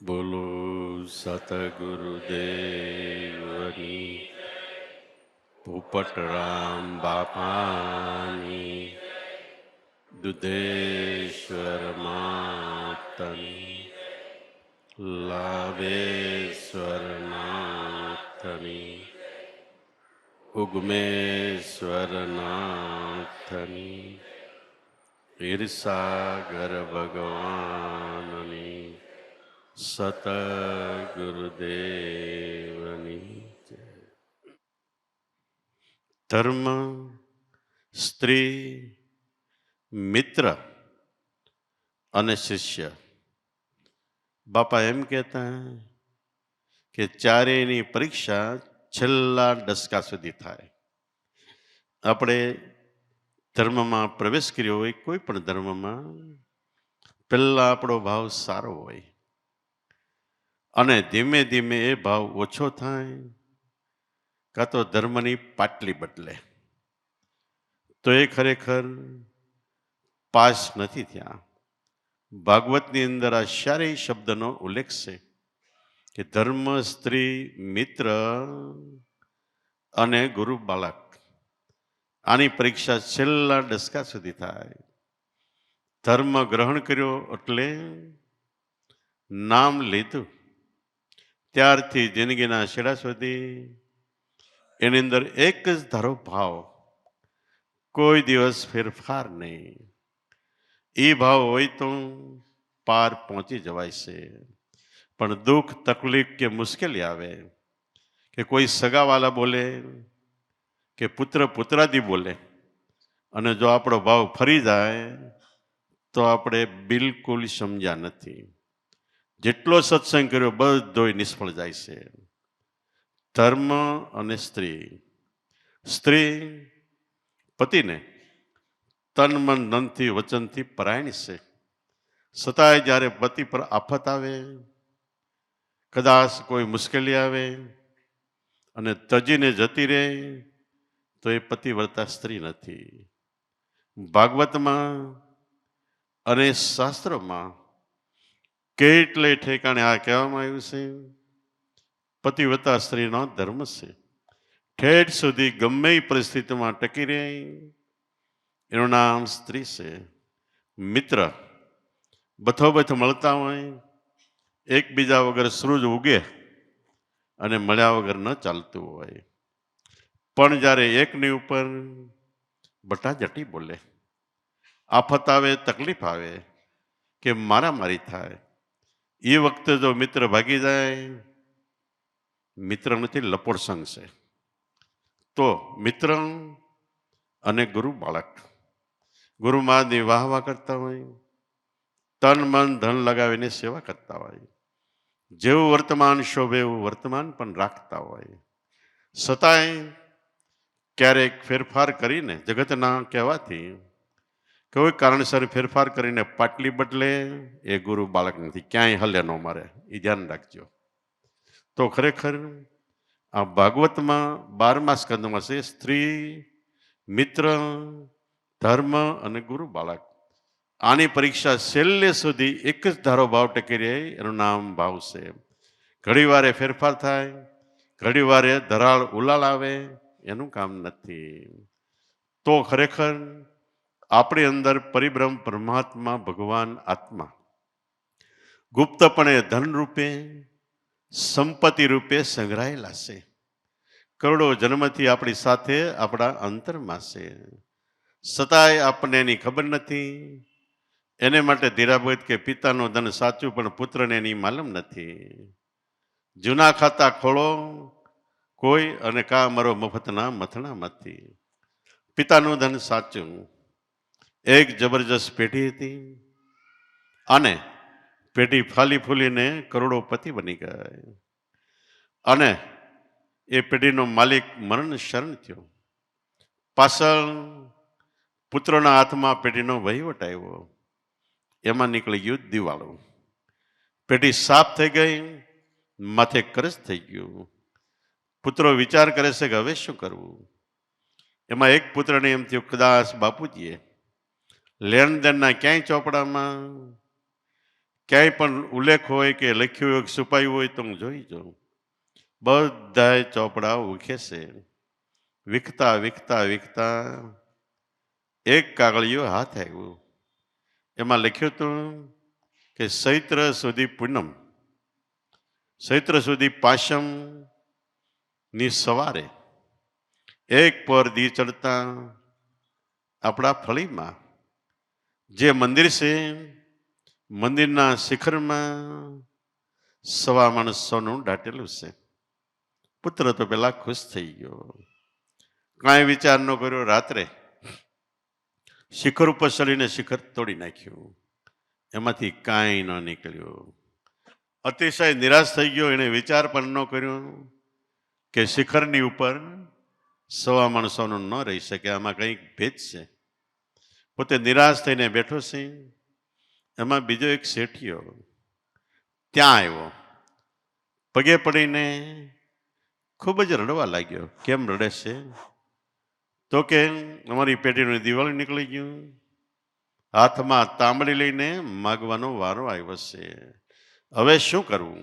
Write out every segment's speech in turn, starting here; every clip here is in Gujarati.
બોલો સતગુરુદેવની પોપટરામ બાપાની દુધેશ્વર માતની લાવેશ્વર નાથની ઉગમેશ્વર નાથની ઈર્ષાગર ભગવાનની સતગુરુદેવની જય. ધર્મ, સ્ત્રી, મિત્ર અને શિષ્ય. બાપા એમ કહેતા કે ચારેયની પરીક્ષા છેલ્લા દસકા સુધી થાય. આપણે ધર્મમાં પ્રવેશ કર્યો હોય, કોઈ પણ ધર્મમાં, પહેલા આપણો ભાવ સારો હોય અને ધીમે ધીમે એ ભાવ ઓછો થાય, કાં તો ધર્મની પાટલી બદલે, તો એ ખરેખર પાસ નથી થયા. ભાગવતની અંદર આ ચારેય શબ્દનો ઉલ્લેખ છે કે ધર્મ, સ્ત્રી, મિત્ર અને ગુરુ બાળક. આની પરીક્ષા છેલ્લા દસકા સુધી થાય. ધર્મ ગ્રહણ કર્યો એટલે નામ લીધું, ત્યારથી જિંદગીના છેડા સુધી એની અંદર એક જ ધારો ભાવ, કોઈ દિવસ ફેરફાર નહીં. એ ભાવ હોય તો પાર પહોંચી જવાય છે. પણ દુઃખ, તકલીફ કે મુશ્કેલી આવે, કે કોઈ સગાવાલા બોલે કે પુત્ર પુત્રાદી બોલે, અને જો આપણો ભાવ ફરી જાય તો આપણે બિલકુલ સમજ્યા નથી. જેટલો સત્સંગ કર્યો બધોય નિષ્ફળ જાય છે. ધર્મ અને સ્ત્રી. સ્ત્રી પતિને તન મન ધનથી વચનથી પરાયણ છે, છતાંય જ્યારે પતિ પર આફત આવે, કદાચ કોઈ મુશ્કેલી આવે અને તજીને જતી રહે તો એ પતિવ્રતા સ્ત્રી નથી. ભાગવતમાં અને શાસ્ત્રોમાં કેટલે ઠેકાણે આ કહેવામાં આવ્યું છે, પતિવ્રતા સ્ત્રીનો ધર્મ છે. ઠેઠ સુધી ગમે એ પરિસ્થિતિમાં ટકી રહે, એનું નામ સ્ત્રી છે. મિત્ર બથોબથ મળતા હોય, એકબીજા વગર સૂરજ ઉગે અને મળ્યા વગર ન ચાલતું હોય, પણ જ્યારે એકની ઉપર બટાજટી બોલે, આફત આવે, તકલીફ આવે કે મારામારી થાય, એ વખતે જો મિત્ર ભાગી જાય, મિત્ર નથી લપોડ સંગ છે. તો મિત્ર અને ગુરુ બાળક, ગુરુમાની વાહ વાહ કરતા હોય, તન મન ધન લગાવીને સેવા કરતા હોય, જેવું વર્તમાન શોભે એવું વર્તમાન પણ રાખતા હોય, છતાંય ક્યારેક ફેરફાર કરીને, જગતના કહેવાથી કોઈ કારણસર ફેરફાર કરીને પાટલી બદલે, એ ગુરુ બાળક નથી, ક્યાંય હલે ન મારે, એ ધ્યાન રાખજો. તો ખરેખર આ ભાગવતમાં 12મા સ્કંદમાં છે, સ્ત્રી, મિત્ર, ધર્મ અને ગુરુ બાળક. આની પરીક્ષા છેલ્લે સુધી એક જ ધારો ભાવ ટકી રહે, એનું નામ ભાવ છે. ઘડી વારે ફેરફાર થાય, ઘડી વારે ધરાળ ઉલાળ આવે, એનું કામ નથી. તો ખરેખર આપણી અંદર પરિબ્રહ્મ પરમાત્મા ભગવાન આત્મા ગુપ્તપણે ધન રૂપે, સંપત્તિ રૂપે સંગ્રહાયેલા છે. કરોડો જન્મથી આપણી સાથે આપણા અંતરમાં છે, છતાંય આપણને એની ખબર નથી. એને માટે ધીરાભગત કે પિતાનું ધન સાચું, પણ પુત્રને એની માલમ નથી. જૂના ખાતા ખોળો કોઈ અને કા મરો મફતના મથણામાંથી. પિતાનું ધન સાચું. એક જબરજસ્ત પેઢી હતી અને પેઢી ફાલી ફૂલીને કરોડોપતિ બની ગઈ, અને એ પેઢીનો માલિક મરણ શરણ થયો. પાછળ પુત્રોના હાથમાં પેઢીનો વહીવટ આવ્યો, એમાં નીકળી ગયું દિવાળું. પેઢી સાફ થઈ ગઈ, માથે કરજ થઈ ગયું. પુત્રો વિચાર કરે છે કે હવે શું કરવું. એમાં એક પુત્રને એમ થયું, કદાચ બાપુજીએ લેણ દેણના ક્યાંય ચોપડામાં ક્યાંય પણ ઉલ્લેખ હોય કે લખ્યું હોય કે છુપાયું હોય તો હું જોઈ જાઉં. બધાય ચોપડા ઉખે છે. વીખતા વીખતા વીખતા એક કાગળિયો હાથ આવ્યું. એમાં લખ્યું હતું કે ચૈત્ર સુધી પૂનમ, ચૈત્ર સુધી પાશમ ની સવારે એક પર દી ચડતા આપણા ફળીમાં જે મંદિર છે, મંદિરના શિખરમાં 1.25 મણ સોનું દાટેલું છે. પુત્ર તો પેલા ખુશ થઈ ગયો, કાંઈ વિચાર ન કર્યો. રાત્રે શિખર ઉપર ચડીને શિખર તોડી નાખ્યું, એમાંથી કાંઈ ન નીકળ્યું. અતિશય નિરાશ થઈ ગયો. એને વિચાર પણ ન કર્યો કે શિખરની ઉપર 1.25 મણ સોનું ન રહી શકે, આમાં કંઈક ભેદ છે. પોતે નિરાશ થઈને બેઠો છે. એમાં બીજો એક શેઠિયો ત્યાં આવ્યો. પગે પડીને ખૂબ જ રડવા લાગ્યો. કેમ રડે છે? તો કે અમારી પેઢીનું દિવાળી નીકળી ગયું, હાથમાં તાંબડી લઈને માગવાનો વારો આવ્યો છે, હવે શું કરવું?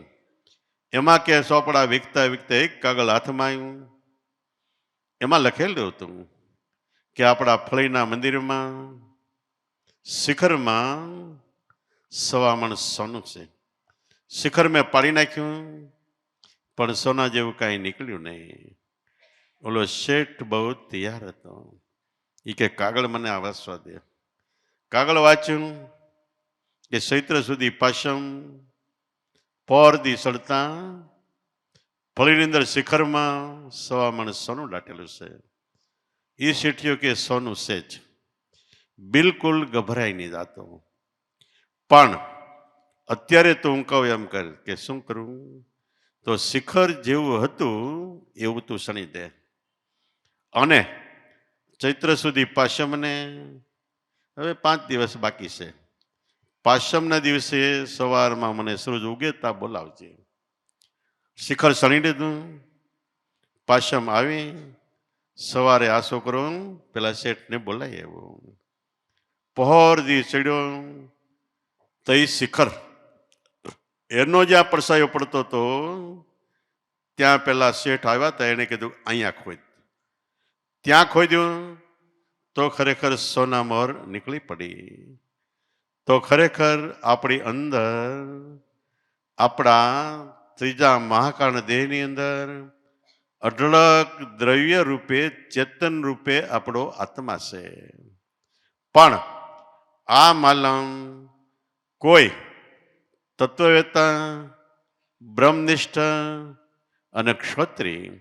એમાં કે ચોપડા વીખતા વીખતા એક કાગળ હાથમાં આવ્યું. એમાં લખેલું હતું કે આપણા ફળીના મંદિરમાં શિખરમાં 1.25 મણ સોનું છે. શિખર મેં પાડી નાખ્યું, પણ સોના જેવું કાંઈ નીકળ્યું નહીં. ઓલો શેઠ બહુ તૈયાર હતો. એ કે કાગળ મને વાંચવા દે. કાગળ વાંચ્યું કે ચૈત્ર સુધી પાશમ પર દી સડતા ફળીની અંદર શિખરમાં 1.25 મણ સોનું દાટેલું છે. એ શેઠિયો કે સોનું છે જ, બિલકુલ ગભરાઈ નહીં જાતો. પણ અત્યારે તો હું કહું એમ કર કે શું કરું? તો શિખર જેવું હતું એવું તું શણી દે, અને ચૈત્ર સુધી પાશમને હવે 5 દિવસ બાકી છે. પાશમના દિવસે સવારમાં મને સૂરજ ઉગેતા બોલાવજે. શિખર શણી લીધું. પાશમ આવી. સવારે આ છોકરો પેલા શેઠને બોલાવી આવ્યો. પહોર દી ચડ્યો તો એ શિખર એનો જ્યાં પડસાયો પડતો હતો ત્યાં પેલા શેઠ આવ્યા હતા. એને કીધું અહીંયા ખોદ. ત્યાં ખોદ્યું તો ખરેખર સોના મોર નીકળી પડી. તો ખરેખર આપણી અંદર, આપણા ત્રીજા મહાકાળ દેહની અંદર અઢળક દ્રવ્ય રૂપે, ચેતન રૂપે આપણો આત્મા છે. પણ આ માલમ કોઈ તત્વવેતા, બ્રહ્મનિષ્ઠ અને ક્ષત્રિય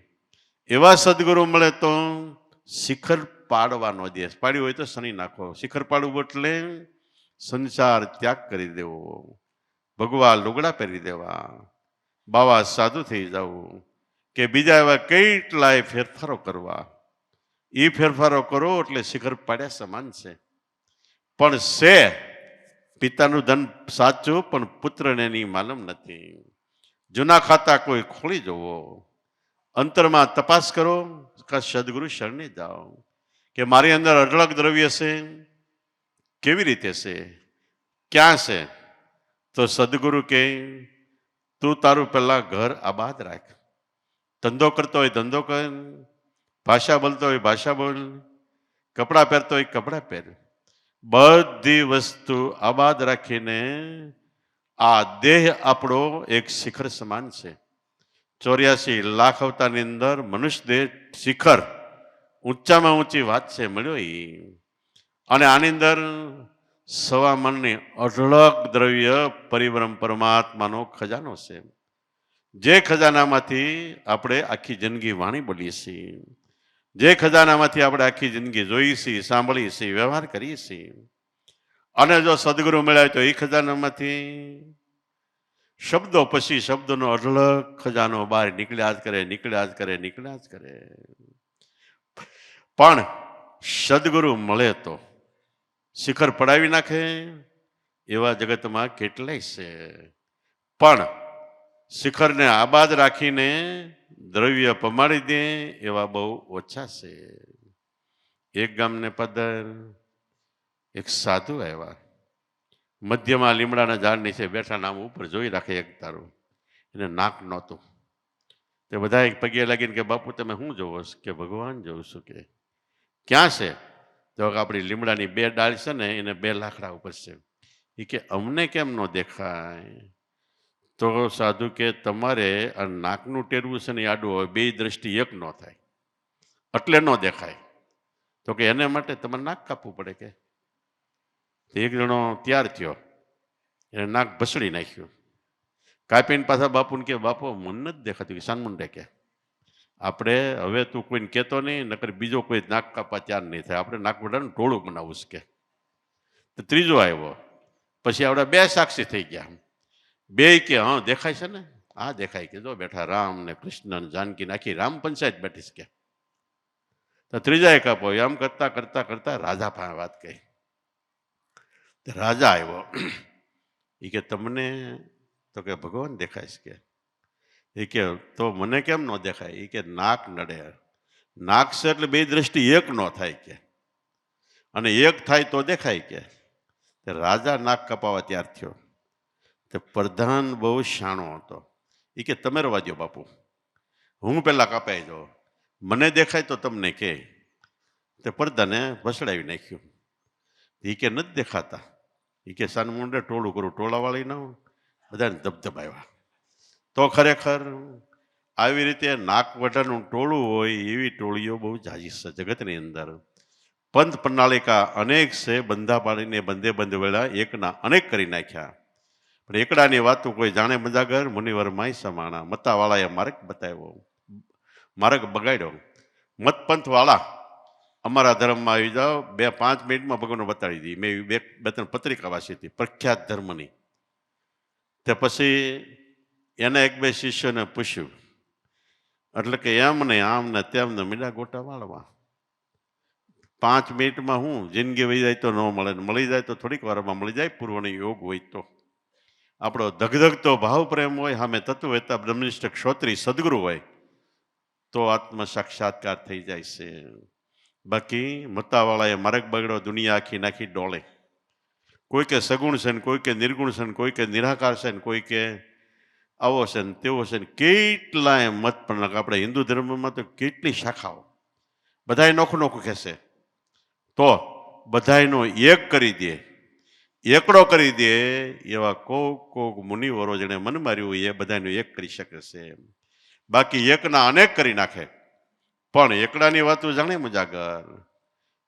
એવા સદગુરુ મળે તો શિખર પાડવાનો દે. પાડ્યું હોય તો શની નાખો. શિખર પાડવું એટલે સંસાર ત્યાગ કરી દેવો, ભગવા લુગડા પહેરી દેવા, બાવા સાધુ થઈ જવું, કે બીજા એવા કેટલાય ફેરફારો કરવા. એ ફેરફારો કરો એટલે શિખર પાડ્યા સમાન છે. પણ છે પિતાનું ધન સાચું, પણ પુત્રને એની માલમ નથી. જૂના ખાતા કોઈ ખોલી જવો, અંતરમાં તપાસ કરો, સદગુરુ શરણે જાઓ કે મારી અંદર અઢળક દ્રવ્ય છે, કેવી રીતે છે, ક્યાં છે? તો સદગુરુ કે તું તારું પેલા ઘર આબાદ રાખ, ધંધો કરતો હોય ધંધો કર, ભાષા બોલતો હોય ભાષા બોલ, કપડાં પહેરતો હોય કપડાં પહેર. બધી વસ્તુ આબાદ રાખીને આ દેહ આપણો એક શિખર સમાન છે. 84 લાખ અવતારની અંદર મનુષ્ય દેહ શિખર ઊંચામાં ઊંચી વાત છે, મળ્યો એ. અને આની અંદર 1.25 મણની અઢળક દ્રવ્ય પરિબ્રહ્મ પરમાત્માનો ખજાનો છે. જે ખજાનામાંથી આપણે આખી જિંદગી વાણી બોલીએ છીએ, જે ખજાનામાંથી આપણે આખી જિંદગી જોઈએ છીએ, સાંભળીએ છીએ, વ્યવહાર કરીએ છીએ. અને જો સદગુરુ મળ્યા તો એ ખજાનામાંથી શબ્દો પછી શબ્દોનો અઢળક ખજાનો બહાર નીકળ્યા જ કરે, નીકળ્યા જ કરે, નીકળ્યા જ કરે. પણ સદગુરુ મળે તો શિખર પડાવી નાખે એવા જગતમાં કેટલાય છે. પણ શિખરને આબાદ રાખીને દ્રવ્ય પમાડી દે એવા બહુ ઓછા છે. એક ગામને પદર એક સાધુ આવ્યા. મધ્યમાં લીમડાના ઝાડ નીચે બેઠા નામ ઉપર જોઈ રાખે એક તારું, એને નાક નહોતું. તે બધા પગે લાગીને કે બાપુ તમે શું જોવો છો? કે ભગવાન જોઉં છું. કે ક્યાં છે? તો આપણી લીમડાની 2 ડાળ છે ને એને 2 લાકડા ઉપર છે. એ કે અમને કેમ ન દેખાય? તો સાધુ કે તમારે આ નાકનું ટેરવું છે ને આડું હોય, 2 દ્રષ્ટિ એક ન થાય એટલે ન દેખાય. તો કે એને માટે તમારે નાક કાપવું પડે. કે એક જણો તૈયાર થયો, એને નાક ભસડી નાખ્યું, કાપીને પાછા બાપુને કે બાપુ મને નથી દેખાતું. કે સાનમુંડે કે આપણે હવે તું કોઈને કહેતો નહીં, નકર બીજો કોઈ નાક કાપવા તૈયાર નહીં થાય. આપણે નાક વડાનું ટોળું બનાવવું છે. કે ત્રીજો આવ્યો, પછી આપણે 2 સાક્ષી થઈ ગયા. 2 કે હા દેખાય છે ને, આ દેખાય. કે જો બેઠા રામ ને કૃષ્ણ ને જાનકી નાખી રામ પંચાયત બેઠી છે. કે તો ત્રીજાએ કાપો. એમ કરતા કરતા કરતા રાજા પાસે વાત કહી. રાજા આવ્યો. એ કે તમને? તો કે ભગવાન દેખાય છે. કે એ કે તો મને કેમ ન દેખાય? એ કે નાક નડે. નાક છે એટલે 2 દ્રષ્ટિ એક ન થાય. કે અને એક થાય તો દેખાય. કે રાજા નાક કપાવા તૈયાર થયો. તે પ્રધાન બહુ શાણો હતો. એ કે તમે રવા દો બાપુ, હું પેલા કપાઈ જાઉં, મને દેખાય તો તમને કે. તે પ્રધાને ભસડાવી નાખ્યું. એ કે નથી દેખાતા. એ કે સાનમુંડે ટોળું કરું, ટોળાવાળી ના બધાને ધબધબાવ્યા. તો ખરેખર આવી રીતે નાક વઢાનું ટોળું હોય એવી ટોળીઓ બહુ જાજી છે જગતની અંદર. પંથ પ્રણાલિકા અનેક છે, બંધા પાડીને બંધે બંધ વેળા એકના અનેક કરી નાખ્યા. પણ એકડાની વાતો કોઈ જાણે મજાગર, મુનિવર માય સમાણા. મતાવાળાએ માર્ગ બતાવ્યો, માર્ગ બગાડ્યો. મતપંથ વાળા અમારા ધર્મમાં આવી જાઓ, 2-5 મિનિટમાં ભગવાન બતાડી દી. મેં 2-3 પત્રિકા વાંચી હતી પ્રખ્યાત ધર્મની. તે પછી એને 1-2 શિષ્યોને પૂછ્યું, એટલે કે એમ ને આમ ને તેમ ને મીડા ગોટા વાળવા. 5 મિનિટમાં હું જિંદગી વહી જાય તો ન મળે, મળી જાય તો થોડીક વારમાં મળી જાય, પૂર્વનો યોગ હોય તો. આપણો ધગધગતો ભાવ પ્રેમ હોય, સામે તત્વવેતા બ્રહ્મનિષ્ઠ ક્ષોત્રી સદગુરુ હોય તો આત્મ સાક્ષાત્કાર થઈ જાય છે. બાકી મતાવાળાએ માર્ગ બગડો, દુનિયા આખી નાખી ડોળે. કોઈ કે સગુણ છે ને, કોઈ કે નિર્ગુણ છે ને, કોઈ કે નિરાકાર છે ને, કોઈ કે આવો છે ને તેવો છે ને. કેટલાય મત પણ આપણે હિન્દુ ધર્મમાં તો કેટલી શાખાઓ, બધાય નોખું નોખું કહેશે. તો બધાયનો એક કરી દે, એકડો કરી દે એવા કોક મુનિવરો જેને મન માર્યું એ બધાનો એક કરી શકે છે. બાકી એકના અનેક કરી નાખે. પણ એકડાની વાતો જાણે મજાગર.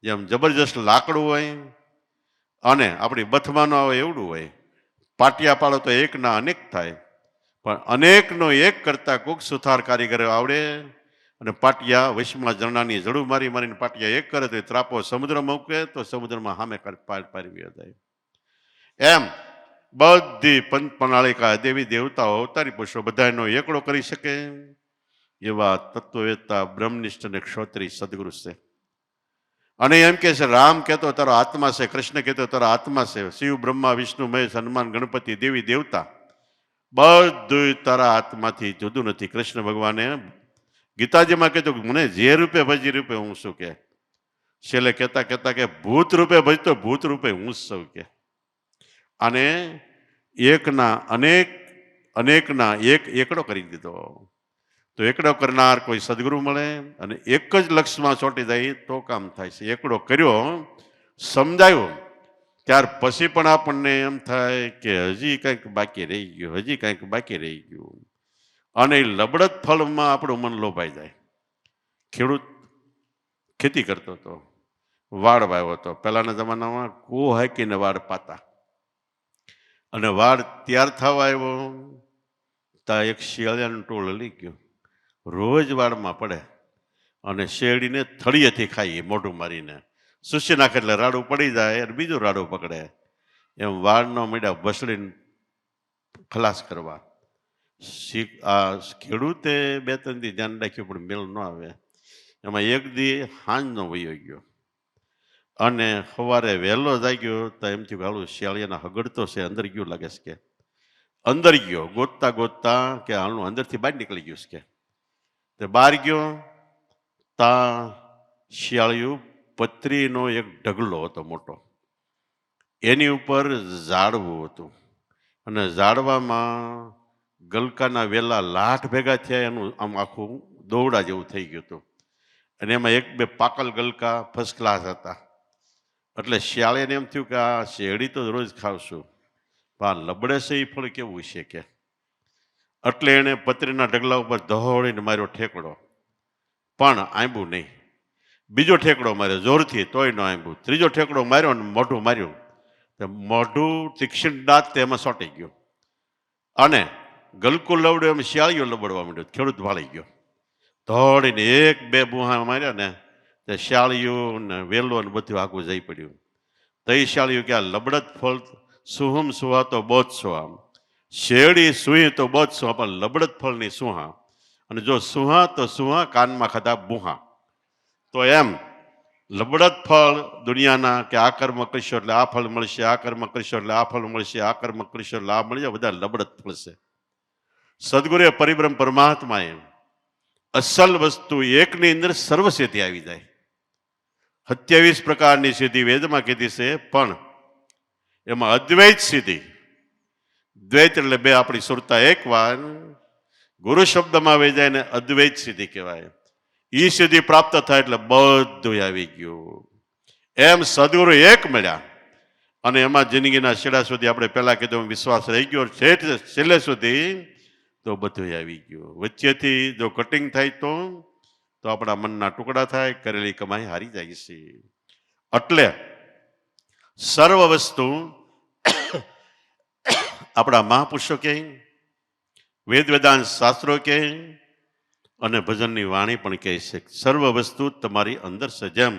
જેમ જબરજસ્ત લાકડું હોય અને આપણી બથમાં ન આવે એવડું હોય. પાટિયા પાડો તો એકના અનેક થાય, પણ અનેકનો એક કરતા કોક સુથાર કારીગર આવડે અને પાટિયા વૈશમાં ઝરણાની જડું મારી મારીને પાટિયા એક કરે તો ત્રાપો સમુદ્રમાં મૂકે તો સમુદ્રમાં સામે પારવી જાય. એમ બધી પંચ પ્રણાલિકા દેવી દેવતાઓ અવતારી પુરુષો બધાનો એકડો કરી શકે એવા તત્વવેતા બ્રહ્મનિષ્ઠ અને ક્ષોત્રી સદગુરુ છે. અને એમ કે છે રામ કહેતો તારો આત્મા છે, કૃષ્ણ કહેતો તારો આત્મા છે, શિવ બ્રહ્મા વિષ્ણુ મહેશ હનુમાન ગણપતિ દેવી દેવતા બધું તારા આત્માથી જુદું નથી. કૃષ્ણ ભગવાને ગીતાજીમાં કીધું મને જે રૂપે ભજી રૂપે હું શું. કે છેલ્લે કહેતા કહેતા કે ભૂત રૂપે ભજતો ભૂત રૂપે હું જ સૌ. કે અને એકના અનેક, અનેકના એક એકડો કરી દીધો. તો એકડો કરનાર કોઈ સદગુરુ મળે અને એક જ લક્ષ્યમાં ચોંટી જાય તો કામ થાય છે. એકડો કર્યો, સમજાયો, ત્યાર પછી પણ આપણને એમ થાય કે હજી કંઈક બાકી રહી ગયું, હજી કંઈક બાકી રહી ગયું. અને લબડત ફળમાં આપણું મન લોભાઈ જાય. ખેડૂત ખેતી કરતો હતો, વાડ વાવ્યો હતો. પહેલાના જમાનામાં કૂવો હાંકીને વાડ પાતા, અને વાડ તૈયાર થવા આવ્યો ત્યાં એક શિયાળિયાનું ટોળ હલી ગયું. રોજ વાડમાં પડે અને શેરડીને થળીએથી ખાઈએ મોઢું મારીને, સુસી નાખે એટલે રાડું પડી જાય અને બીજું રાડું પકડે. એમ વાડનો મીડા ભસડીને ખલાસ કરવા. આ ખેડૂતે 2-3 દી ધ્યાન રાખ્યું પણ મેળ ન આવે. એમાં એક દી હાંજનો વયો ગયો અને સવારે વહેલો જાગ્યો તો એમ થયું હાલું શિયાળિયાના હગડતો છે, અંદર ગયું લાગે છે. કે અંદર ગયો ગોતતા ગોતતા કે હાલનું અંદરથી બહાર નીકળી ગયું છે. કે તે બહાર ગયો તા શિયાળિયું પતરીનો એક ઢગલો હતો મોટો, એની ઉપર ઝાડવું હતું અને ઝાડવામાં ગલકાના વેલા લાઠ ભેગા થયા, એનું આમ આખું દોરડા જેવું થઈ ગયું હતું અને એમાં એક બે પાકલ ગલકા ફર્સ્ટ ક્લાસ હતા. એટલે શિયાળેને એમ થયું કે આ શેરડી તો રોજ ખાવશું, પણ આ લબડે છે એ ફળ કેવું છે કે. એટલે એણે પતરીના ઢગલા ઉપર દહોડીને માર્યો ઠેકડો, પણ આંબ્યું નહીં. બીજો ઠેકડો માર્યો જોરથી, તોય ન આંબ્યું. ત્રીજો ઠેકડો માર્યો અને મોઢું માર્યું, મોઢું તીક્ષ્ણ દાંત તેમાં સોંટી ગયો અને ગલકું લવડ્યો એમ શિયાળીઓ લબડવા માંડ્યો. ખેડૂત વાળી ગયો, દોડીને એક બે બુહા માર્યા ને તે શિયાળીયું ને વેલો ને બધું આખું જઈ પડ્યું. તો એ શિયાળીયું કે આ લબડત ફળ સુહમ સુહા તો બોધ સુહા, શેરડી સુહી તો બોધ સુહા, પણ લબડત ફળની સુહા, અને જો સુહા તો સુહા, કાનમાં ખાધા બુહા. તો એમ લબડત ફળ દુનિયાના કે આ કર્મ કરશો એટલે આ ફળ મળશે, આ કર્મ કરશો એટલે આ ફળ મળશે, આ કર્મ કરશો એટલે આ મળશે, બધા લબડત ફળ છે. સદગુરુએ પરિબ્રહ્મ પરમાત્માએ અસલ વસ્તુ એકની અંદર સર્વ સિદ્ધિ આવી જાય. 27 પ્રકારની સિદ્ધિ વેદમાં કીધી છે, પણ એમાં અદ્વૈત સિદ્ધિ, દ્વૈત એટલે બે આપણી સુરતા એક વાર, ગુરુ શબ્દમાં વહી જાય ને અદ્વૈત સિદ્ધિ કહેવાય. એ સિદ્ધિ પ્રાપ્ત થાય એટલે બધું આવી ગયું. એમ સદગુરુ એક મળ્યા અને એમાં જિંદગીના છેડા સુધી આપણે પહેલા કીધું વિશ્વાસ રહી ગયો, છેલ્લે સુધી તો બધું આવી ગયું. વચ્ચેથી જો કટિંગ થાય તો આપણા મનના ટુકડા થાય, કરેલી કમાઈ હારી જાય છે. એટલે સર્વ વસ્તુ આપણા મહાપુરુષો કહે, વેદ વેદાંત શાસ્ત્રો કહે અને ભજનની વાણી પણ કહે છે, સર્વ વસ્તુ તમારી અંદર છે. જેમ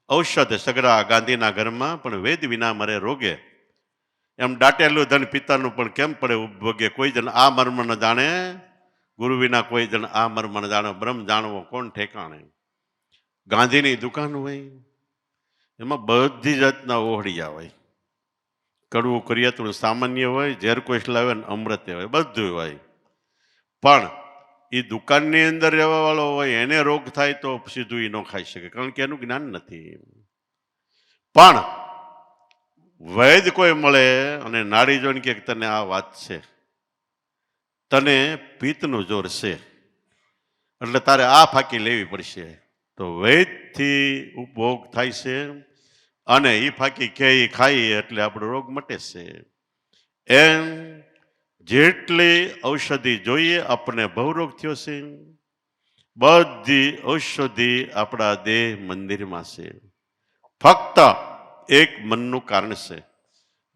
ઔષધ સગરા ગાંધીના ઘરમાં પણ વેદ વિના મરે રોગે, એમ દાટેલું ધન પિતાનું પણ કેમ પડે ઉપભોગે. કોઈ જણ આ મર્મ ન જાણે, ગુરુ વિના કોઈ જણ આ મર્મ ન જાણે, બ્રહ્મ જાણવો કોણ ઠેકાણે. ગાંધીની દુકાન હોય, એમાં બધી જાતના ઓહળિયા હોય, કડવું કરિયાતું સામાન્ય હોય, ઝેર કોઈશ લાવે ને અમૃત હોય, બધું હોય. પણ એ દુકાનની અંદર રહેવા વાળો હોય એને રોગ થાય તો સીધું એ ન ખાઈ શકે, કારણ કે એનું જ્ઞાન નથી. પણ વૈદ કોઈ મળે અને નાડી જોઈને કે તને આ વાત છે, તને પિત્તનું જોર છે એટલે તારે આ ફાંકી લેવી પડશે, તો વૈદથી ઉપભોગ થાય છે અને એ ફાંકી કે ખાઈ એટલે આપણો રોગ મટે છે. એમ જેટલી ઔષધિ જોઈએ આપણને બહુરોગ થયો છે, બધી ઔષધિ આપણા દેહ મંદિરમાં છે. ફક્ત એક મનનું કારણ છે.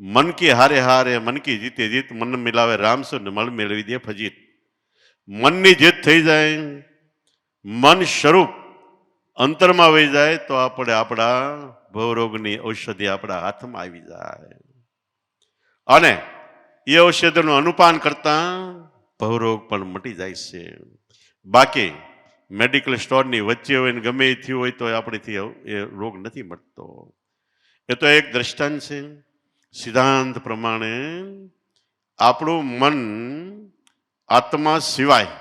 મન કી હારે હારે મન કી જીતે જીત, મન મિલાવે રામ સે મળ મેળવી દે ફજીત. મનની જીત થઈ જાય, મન સ્વરૂપ અંતરમાં વહી જાય તો આપણે આપણા ભવરોગની ઔષધિ આપણા હાથમાં આવી જાય અને એ ઔષધિનું અનુપાન કરતા ભવરોગ પણ મટી જાય છે. બાકી મેડિકલ સ્ટોરની વચ્ચે હોય ને ગમે એ થયું હોય તો આપણેથી એ રોગ નથી મટતો. એ તો એક દ્રષ્ટાંત છે. સિદ્ધાંત પ્રમાણે આપણું મન આત્મા સિવાય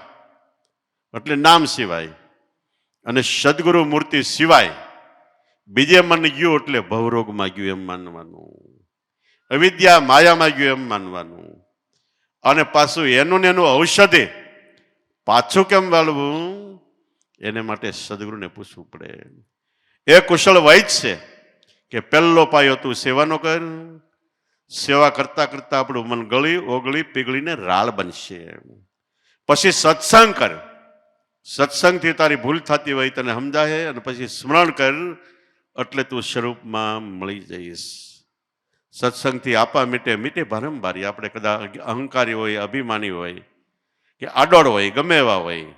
એટલે નામ સિવાય અને સદગુરુ મૂર્તિ સિવાય બીજે મન ગયું એટલે ભવરોગમાં ગયું એમ માનવાનું, અવિદ્યા માયામાં ગયું એમ માનવાનું. અને પાછું એનું ને એનું ઔષધિ પાછું કેમ વાળવું એને માટે સદગુરુને પૂછવું પડે. એ કુશળ વૈદ છે કે પહેલો પાયો તું સેવાનો કર, સેવા કરતા કરતા આપણું મન ગળી ઓગળી પીગળીને રાળ બનશે. પછી સત્સંગ કર, સત્સંગથી તારી ભૂલ થતી હોય તને સમજાય, અને પછી સ્મરણ કર એટલે તું સ્વરૂપમાં મળી જઈશ. સત્સંગથી આપા મીટે મીટે ભારંભારી. આપણે કદાચ અહંકારી હોય, અભિમાની હોય કે આડોડ હોય, ગમે એવા હોય,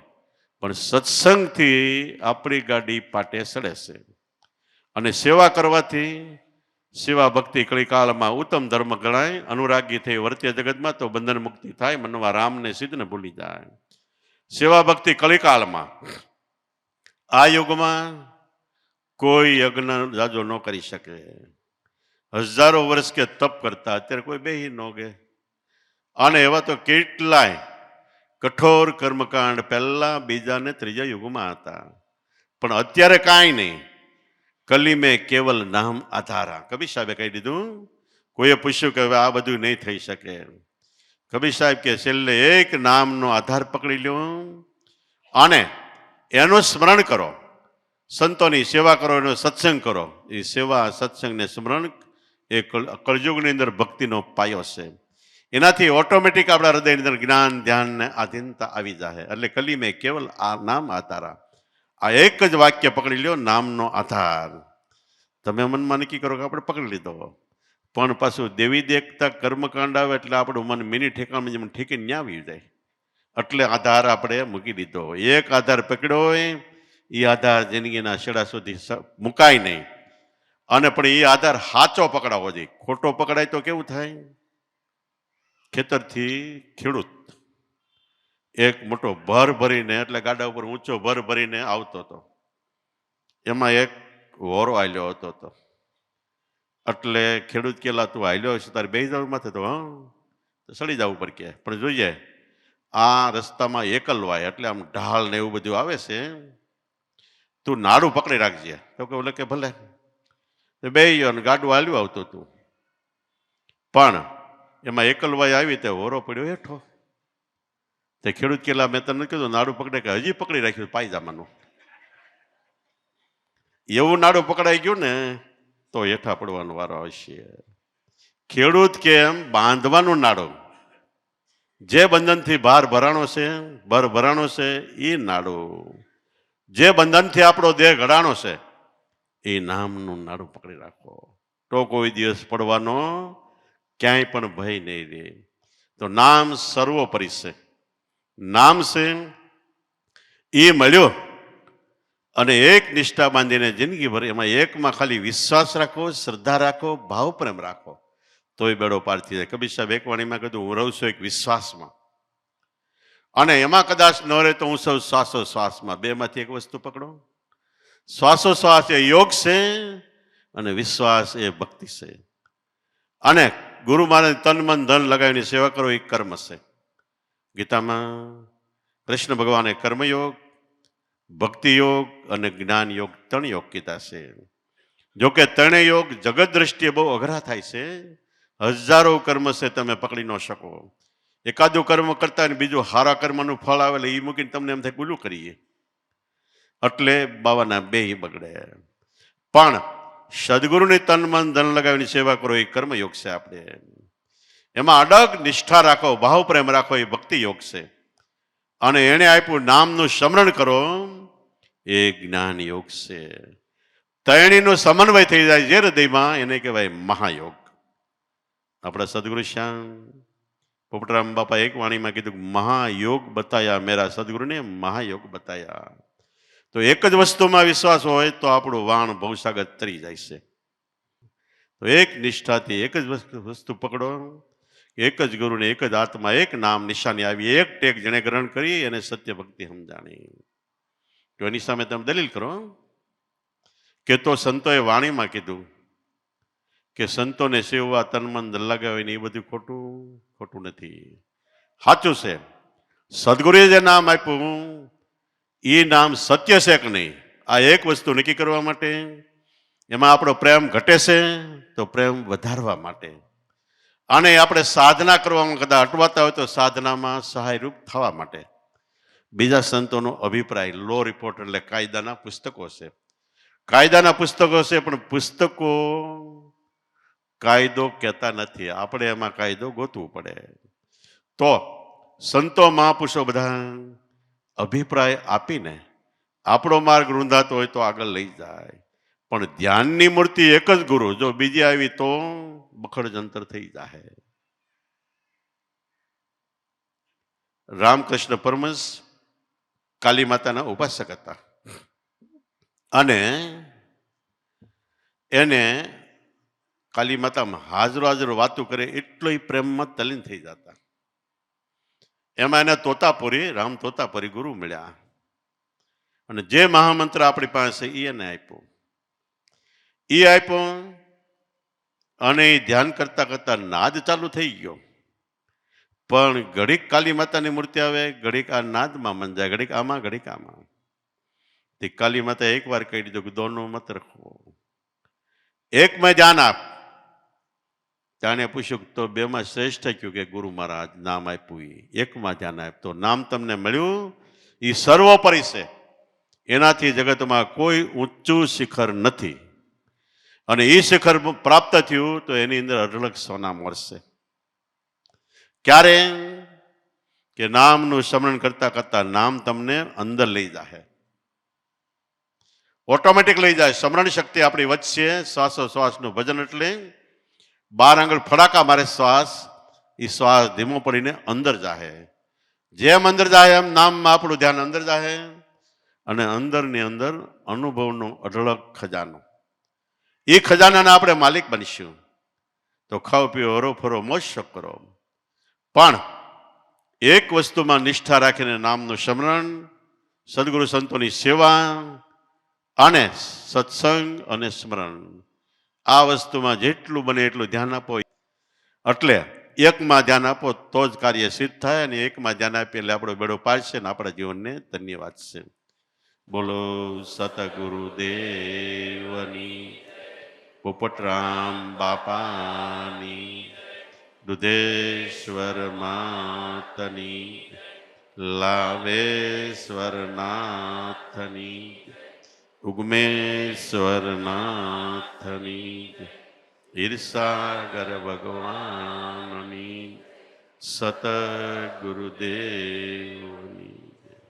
પણ સત્સંગથી આપણી ગાડી પાટે સડે છે. અને સેવા કરવાથી સેવા ભક્તિ કળીકાળમાં ઉત્તમ ધર્મ ગણાય. અનુરાગી થઈ વર્ત્ય જગતમાં તો બંધન મુક્તિ થાય, મનવા રામને સિદ્ધને ભૂલી જાય. સેવા ભક્તિ કળીકાળમાં, આ યુગમાં કોઈ યજ્ઞ જાજો ન કરી શકે. હજારો વર્ષ કે તપ કરતા, અત્યારે કોઈ બેહી ન ગે. અને એવા તો કેટલાય કઠોર કર્મકાંડ પહેલા બીજા ને ત્રીજા યુગમાં હતા, પણ અત્યારે કાંઈ નહીં. કલી મેં કેવલ નામ આધારા. કબીર સાહેબે કહી દીધું, કોઈએ પૂછ્યું કે હવે આ બધું નહીં થઈ શકે. કબીર સાહેબ કે છેલ્લે એક નામનો આધાર પકડી લો અને એનું સ્મરણ કરો, સંતોની સેવા કરો, એનો સત્સંગ કરો. એ સેવા સત્સંગ ને સ્મરણ એ કળયુગની અંદર ભક્તિનો પાયો છે. એનાથી ઓટોમેટિક આપણા હૃદયની અંદર જ્ઞાન ધ્યાન ને આધીનતા આવી જાય. એટલે કલી મેં કેવલ આ નામ આધારા, આ એક જ વાક્ય પકડી લ્યો, નામનો આધાર. તમે મનમાં નક્કી કરો કે આપણે પકડી લીધો, પણ પાછું દેવી દેખતા કર્મકાંડ આવે એટલે આપણું મન મિની ઠેકાણ જેમ ઠેકીને ન્યા આવી જાય. એટલે આધાર આપણે મૂકી દીધો. એક આધાર પકડ્યો હોય એ આધાર જિંદગીના છેડા સુધી મુકાય નહીં. અને પણ એ આધાર સાચો પકડાવો જોઈએ. ખોટો પકડાય તો કેવું થાય? ખેતરથી ખેડૂત એક મોટો ભર ભરીને, એટલે ગાડા ઉપર ઊંચો ભર ભરીને આવતો હતો. એમાં એક વોરો આલ્યો હતો. એટલે ખેડૂત કેલા તું હાલ્યો છે, તારે બે જવું માથે તો સડી જવું પર કે, પણ જોઈએ આ રસ્તામાં એકલવાય એટલે આમ ઢાળ ને એવું બધું આવે છે, તું નાડું પકડી રાખજે. તો કે બોલે કે ભલે. બે ગાડું હાલ્યું આવતું હતું, પણ એમાં એકલવાય આવી તે હોરો પડ્યો હેઠો. તે ખેડૂત કેલા મેં તને કીધું નાડું પકડે, કે હજી પકડી રાખ્યું પાયજામાનું. એવું નાડું પકડાઈ ગયું ને તો હેઠા પડવાનો વારો આવશે. ખેડૂત કેમ બાંધવાનું નાડું, જે બંધનથી ભાર ભરાણો છે, ભર ભરાણો છે એ નાડું, જે બંધનથી આપણો દેહ ઘડાણો છે એ નામનું નાડું પકડી રાખો. તો કોઈ દિવસ પડવાનો ક્યાંય પણ ભય નહીં રહે. તો નામ સર્વોપરી છે. નામ છે એ મળ્યો અને એક નિષ્ઠા બાંધીને જિંદગીભર એમાં એકમાં ખાલી વિશ્વાસ રાખો, શ્રદ્ધા રાખો, ભાવ પ્રેમ રાખો, તોય બેડો પાર થઈ જાય. કબીર સાહેબ એક વાણીમાં કીધું, હું રહું છું એક વિશ્વાસમાં, અને એમાં કદાચ ન રહે તો હું સૌ શ્વાસોશ્વાસમાં. બેમાંથી એક વસ્તુ પકડો. શ્વાસોશ્વાસ એ યોગ છે અને વિશ્વાસ એ ભક્તિ છે. અને ગુરુ મહારાજ તન મન ધન લગાવીને સેવા કરો એ કર્મ છે. ગીતામાં કૃષ્ણ ભગવાને કર્મયોગ, ભક્તિ યોગ અને જ્ઞાન યોગ ત્રણ યોગ કીધા છે. જોકે ત્રણેય યોગ જગત દ્રષ્ટિએ બહુ અઘરા થાય છે. હજારો કર્મ છે, તમે પકડી ન શકો. એકાદું કર્મ કરતા ને બીજું હારા કર્મનું ફળ આવે એટલે એ મૂકીને તમને એમ થાય ગુલું કરીએ, એટલે બાવાના બે બગડે. પણ સદગુરુની તન મન ધન લગાવીને સેવા કરો એ કર્મયોગ છે. આપણે એમાં અડગ નિષ્ઠા રાખો, ભાવ પ્રેમ રાખો એ ભક્તિ યોગ છે. અને એને આપ્યું નામનું સ્મરણ કરો એ જ્ઞાન યોગ છે. ત્રણેયનો સમન્વય થઈ જાય જે હૃદયમાં, એને કહેવાય મહાયોગ. આપણા સદગુરુ શ્યામ પોપટરામ બાપા એક વાણીમાં કીધું, મહાયોગ બતાયા મેરા સદગુરુને મહાયોગ બતાયા. તો એક જ વસ્તુમાં વિશ્વાસ હોય તો આપણું વાણ ભવસાગર તરી જાય છે. તો એક નિષ્ઠાથી એક જ વસ્તુ પકડો, એક જ ગુરુને એક જ આત્મા, એક નામ નિશાની આવી, એક ટેક જેને ગ્રહણ કરી અને સત્ય ભક્તિ સમજાણી. તો એની સામે તમે દલીલ કરો કે તો સંતોએ વાણીમાં કીધું કે સંતોને સેવવા તન મન લગાવીને એ બધું ખોટું નથી, સાચું છે. સદગુરુએ જે નામ આપ્યું એ નામ સત્ય છે કે નહીં, આ એક વસ્તુ નક્કી કરવા માટે. એમાં આપણો પ્રેમ ઘટે છે તો પ્રેમ વધારવા માટે, અને આપણે સાધના કરવામાં કદાચ અટવાતા હોય તો સાધનામાં સહાયરૂપ થવા માટે. બીજા સંતોનો અભિપ્રાય લો રિપોર્ટ એટલે કાયદાના પુસ્તકો છે. કાયદાના પુસ્તકો છે, પણ પુસ્તકો કાયદો કહેતા નથી. આપણે એમાં કાયદો ગોતવું પડે. તો સંતો મહાપુરુષો બધા અભિપ્રાય આપીને આપણો માર્ગ રૂંધાતો હોય તો આગળ લઈ જાય. પણ ધ્યાનની મૂર્તિ એક જ ગુરુ, જો બીજી આવી તો બખડ જંતર થઈ જાય. રામકૃષ્ણ પરમહંસ કાલી માતાના ઉપાસક હતા, અને એને કાલી માતામાં હાજરો વાતું કરે એટલો પ્રેમમાં તલીન થઈ જતા. એમાં એને તોતાપુરી, રામ તોતાપુરી ગુરુ મળ્યા, અને જે મહામંત્ર આપણી પાસે એને આપ્યો. અને ધ્યાન કરતા કરતા નાદ ચાલુ થઈ ગયો. પણ ઘડીક કાલી માતાની મૂર્તિ આવે, ઘડીક આ નાદમાં મન જાય, ઘડીક આમાં ઘડીક આમાં. તે કાલી માતા એક વાર કહી દીધું કે દોનો મત રખો, એક માં ધ્યાન આપ. त्याने પૂછ્યું તો બેમાં શ્રેષ્ઠ કયું કે ગુરુ મહારાજ નામ આપ્યું એકમાં ધ્યાન આપ તો નામ તમને મળ્યું એ સર્વોપરી છે એનાથી જગતમાં કોઈ ઊંચું શિખર નથી અને એ શિખર પ્રાપ્ત થયું તો એની અંદર અઢળક સોના મળશે ક્યારે કે નામનું સ્મરણ કરતા કરતા નામ તમને અંદર લઈ જાય ઓટોમેટિક લઈ જાય સ્મરણ શક્તિ આપણી વચ્ચે શ્વાસોશ્વાસનું ભજન એટલે 12 આંગળ ફડાકા મારે શ્વાસ એ શ્વાસ ધીમો પડીને અંદર જાય જેમ અંદર જાય એમ નામમાં આપણું ધ્યાન અંદર જાય અને અંદરની અંદર અનુભવનો અઢળક ખજાનો એ ખજાનાના આપણે માલિક બનીશું તો ખાઓ પીઓ હરો ફરો મોજ શોખ કરો પણ એક વસ્તુમાં નિષ્ઠા રાખીને નામનું સ્મરણ સદગુરુ સંતોની સેવા અને સત્સંગ અને સ્મરણ આ વસ્તુમાં જેટલું બને એટલું ધ્યાન આપો એટલે એકમાં ધ્યાન આપો તો જ કાર્ય સિદ્ધ થાય અને એકમાં ધ્યાન આપીએ એટલે આપણો બેડો પાડશે ને આપણા જીવનને ધન્યવાદ છે બોલો સતગુરુ દેવની પોપટરામ બાપાની દુધેશ્વર માતની લાવેશ્વર નાથની ઉગમેશ્વર નાથની ઈર્ષાગર ભગવાનની સતગુરુદેવની